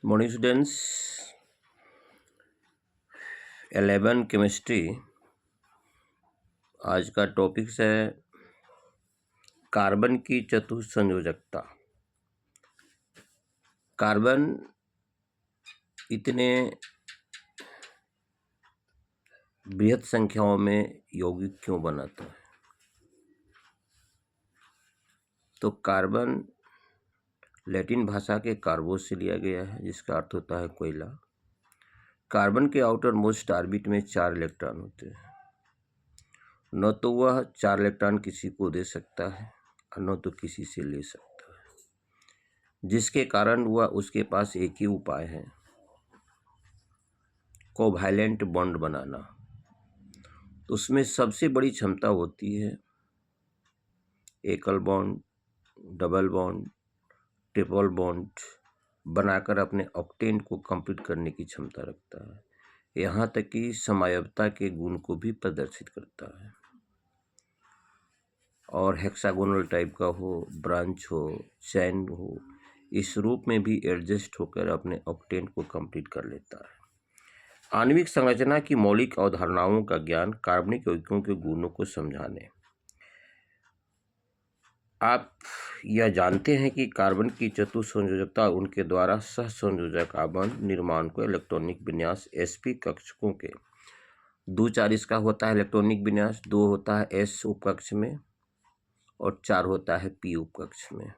Morning students, 11 chemistry आज का topics है कार्बन की चतुस्संयोजकता। कार्बन इतने बृहद संख्याओं में यौगिक क्यों बनाता है? तो कार्बन लैटिन भाषा के कार्बो से लिया गया है, जिसका अर्थ होता है कोयला। कार्बन के आउटर मोस्ट ऑर्बिट में 4 इलेक्ट्रॉन होते हैं। न तो वह 4 इलेक्ट्रॉन किसी को दे सकता है और न तो किसी से ले सकता है, जिसके कारण वह उसके पास एक ही उपाय है, कोवैलेंट बॉन्ड बनाना। तो उसमें सबसे बड़ी क्षमता होती है एकल bond, double bond, triple bond बनाकर अपने ऑक्टेन को कंप्लीट करने की क्षमता रखता है। यहाँ तक कि समयावता के गुण को भी प्रदर्शित करता है। और हेक्सागोनल टाइप का हो, ब्रांच हो, चैन हो, इस रूप में भी एडजस्ट होकर अपने ऑक्टेन को कंप्लीट कर लेता है। आणविक संरचना की मौलिक अवधारणाओं का ज्ञान कार्बनिक यौगिकों के गुणों को समझाने। आप यह जानते हैं कि कार्बन की चतुस्संयोजकता उनके द्वारा सहसंयोजक आबंध निर्माण को इलेक्ट्रॉनिक विन्यास sp कक्षकों के 2-4 इसका होता है इलेक्ट्रॉनिक विन्यास, 2 होता है s उपकक्ष में और 4 होता है p उपकक्ष में।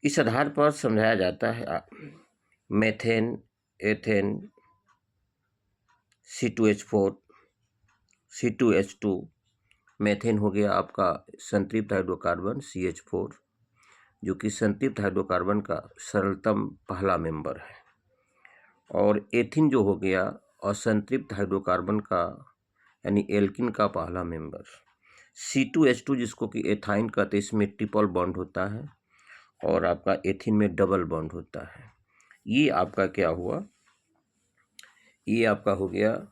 इस आधार पर समझाया जाता है methane, ethane, C2H4, C2H2, methane हो गया आपका संतृप्त हाइड्रोकार्बन CH4, जो कि संतृप्त हाइड्रोकार्बन का सरलतम पहला मेंबर है। और एथिन जो हो गया असंतृप्त हाइड्रोकार्बन का यानी एल्किन का पहला मेंबर। C2H2 जिसको कि एथाइन कहते हैं, इसमें ट्रिपल बॉन्ड होता है और आपका एथिन में डबल बॉन्ड होता है। ये आपका क्या हुआ, ये आपका हो गया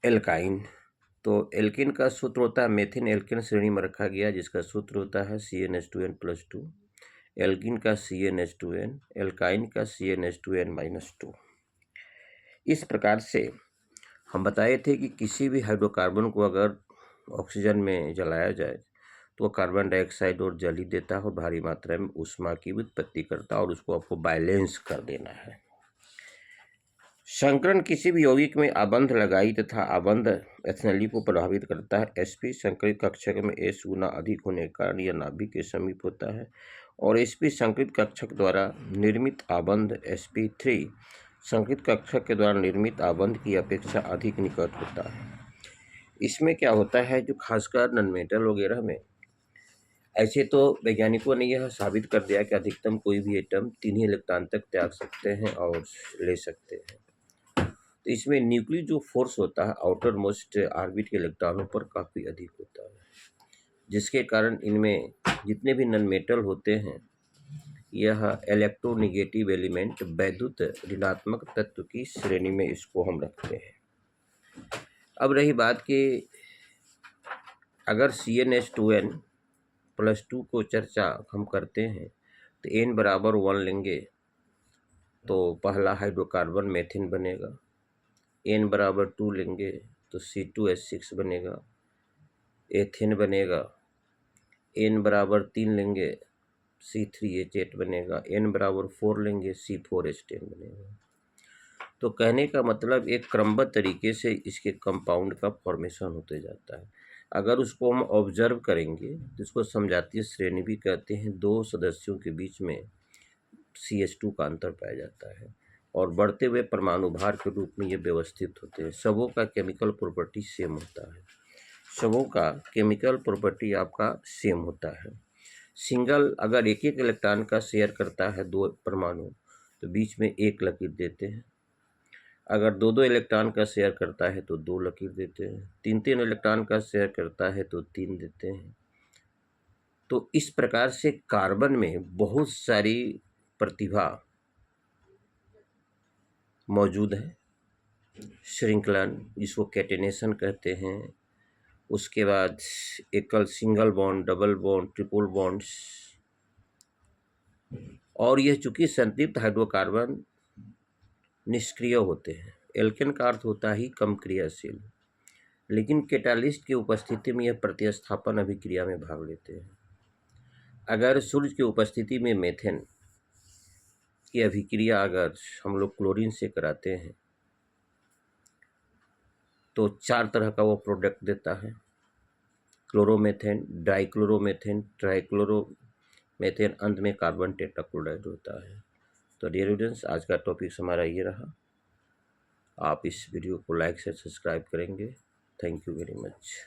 एल्काइन। तो एल्किन का सूत्र होता है, मेथिन एल्किन श्रेणी में रखा गया, जिसका सूत्र होता है CnH2n+2, एल्किन का CnH2n, एल्काइन का CnH2n-2। इस प्रकार से हम बताए थे कि किसी भी हाइड्रोकार्बन को अगर ऑक्सीजन में जलाया जाए तो वो कार्बन डाइऑक्साइड और जल ही देता है और भारी मात्रा में ऊष्मा की उत्पत्ति करता है, और उसको आपको बैलेंस कर देना है। संकरण किसी भी यौगिक में आबंध लगाई तथा आबंध एथेनॉली को प्रभावित करता है। sp संकरित कक्षक में s गुना अधिक होने के कारण यह नाभिक के समीप होता है, और sp संकरित कक्षक द्वारा निर्मित आबंध sp3 संकरित कक्षक के द्वारा निर्मित आबंध की अपेक्षा अधिक निकट होता है। इसमें क्या होता है, जो खासकर नॉनमेटल वगैरह में, ऐसे तो वैज्ञानिकों ने यह साबित कर दिया कि अधिकतम कोई भी एटम 3 ही इलेक्ट्रॉन तक त्याग सकते हैं और ले सकते हैं। तो इसमें न्यूक्लियर जो फोर्स होता है आउटर मोस्ट ऑर्बिट के इलेक्ट्रॉनों पर काफ़ी अधिक होता है, जिसके कारण इनमें जितने भी नॉन मेटल होते हैं यह इलेक्ट्रोनेगेटिव एलिमेंट वैद्युत ऋणात्मक तत्व की श्रेणी में इसको हम रखते हैं। अब रही बात कि अगर CnH2n+2 को चर्चा हम करते हैं तो n बराबर 1 लेंगे तो पहला हाइड्रोकार्बन मेथिन बनेगा, n बराबर 2 लेंगे तो C2H6 बनेगा, एथिन बनेगा, n बराबर 3 लेंगे C3H8 बनेगा, n बराबर 4 लेंगे C4H10 बनेगा। तो कहने का मतलब एक क्रमबद्ध तरीके से इसके कंपाउंड का फॉर्मेशन होते जाता है। अगर उसको हम ऑब्जर्व करेंगे तो इसको समझाती श्रेणी भी कहते हैं। 2 सदस्यों के बीच में CH2 का अंतर पाया जाता है और बढ़ते हुए परमाणु भार के रूप में ये व्यवस्थित होते हैं। सबों का केमिकल प्रॉपर्टी सेम होता है, सबों का केमिकल प्रॉपर्टी आपका सेम होता है। सिंगल अगर एक एक इलेक्ट्रॉन का शेयर करता है 2 परमाणु तो बीच में 1 लकीर देते हैं, अगर 2-2 इलेक्ट्रॉन का शेयर करता है तो 2 लकीर देते हैं, 3-3 इलेक्ट्रॉन का शेयर करता है तो 3 देते हैं। तो इस प्रकार से कार्बन में बहुत सारी प्रतिभा मौजूद है। श्रृंखलन जिसको कैटेनेशन कहते हैं, उसके बाद एकल single bond, double bond, triple bonds, और यह चूंकि संतृप्त हाइड्रोकार्बन निष्क्रिय होते हैं। एल्केन का अर्थ होता ही कम क्रियाशील, लेकिन कैटालिस्ट की उपस्थिति में यह प्रतिस्थापन अभिक्रिया में भाग लेते हैं। अगर सूर्य की उपस्थिति में मेथेन की अभिक्रिया अगर हम लोग क्लोरीन से कराते हैं तो 4 तरह का वो प्रोडक्ट देता है, क्लोरोमेथेन, डाइक्लोरोमेथेन, ट्राइक्लोरोमेथेन, अंत में कार्बन टेट्राक्लोराइड होता है। तो डियर स्टूडेंट्स, आज का टॉपिक हमारा ये रहा। आप इस वीडियो को लाइक से सब्सक्राइब करेंगे। Thank you very much.